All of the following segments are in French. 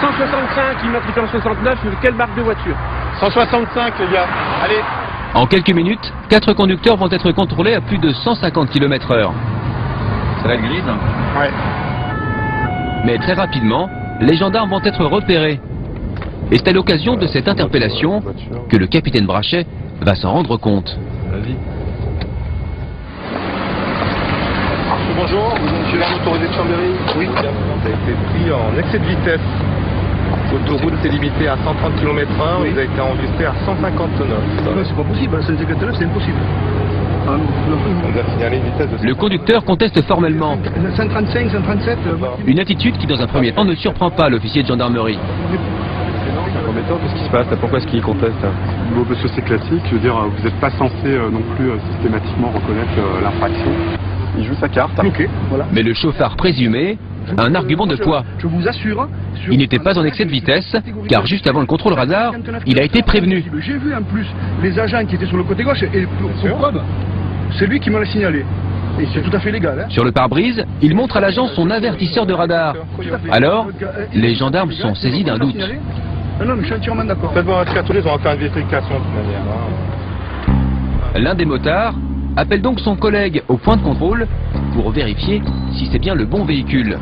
165, immatriculant 69, quelle marque de voiture? 165 les gars, allez. En quelques minutes, 4 conducteurs vont être contrôlés à plus de 150 km/h. Ça va être grise, hein. Ouais. Mais très rapidement, les gendarmes vont être repérés. Et c'est à l'occasion de cette interpellation que le capitaine Brachet va s'en rendre compte. Vas-y. Bonjour, monsieur la motorisé de Chambéry. Oui. Vous avez été pris en excès de vitesse. L'autoroute est limitée à 130 km/h, oui. Vous avez été enregistré à 159. C'est pas possible, à 159 c'est impossible. On vous a signalé une vitesse de... Le conducteur conteste formellement. 135, 137... Une attitude qui dans un premier temps ne surprend pas l'officier de gendarmerie. Qu'est-ce qui se passe? Pourquoi est-ce qu'il conteste? Bon, parce que c'est classique, je veux dire, vous n'êtes pas censé non plus systématiquement reconnaître l'infraction. Il joue sa carte. Ok, voilà. Mais le chauffard présumé a un argument de poids. Je vous assure... Il n'était pas en excès de vitesse, car juste avant le contrôle radar, il a été prévenu. J'ai vu en plus les agents qui étaient sur le côté gauche, et pour preuve, c'est lui qui me l'a signalé. Et c'est tout à fait légal. Hein. Sur le pare-brise, il montre à l'agent son avertisseur de radar. Alors, les gendarmes sont saisis d'un doute. Non, mais je suis entièrement d'accord. Faites voir à tous les, on va faire une vérification de toute manière. L'un des motards appelle donc son collègue au point de contrôle pour vérifier si c'est bien le bon véhicule.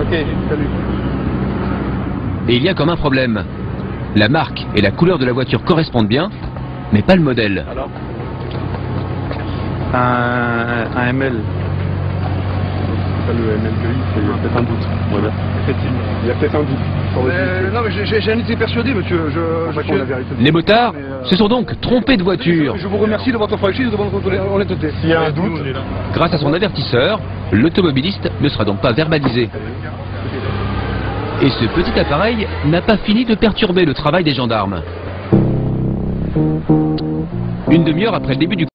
Ok, salut. Et il y a comme un problème. La marque et la couleur de la voiture correspondent bien, mais pas le modèle. Alors Un ML. C'est pas le MLGI, il y a peut-être un doute. Voilà. Effectivement. Il y a peut-être un doute. Non, mais j'en étais persuadé, monsieur. Les motards se sont donc trompés de voiture. Je vous remercie de votre franchise et de votre honnêteté. S'il y a un doute... Grâce à son avertisseur, l'automobiliste ne sera donc pas verbalisé. Et ce petit appareil n'a pas fini de perturber le travail des gendarmes. Une demi-heure après le début du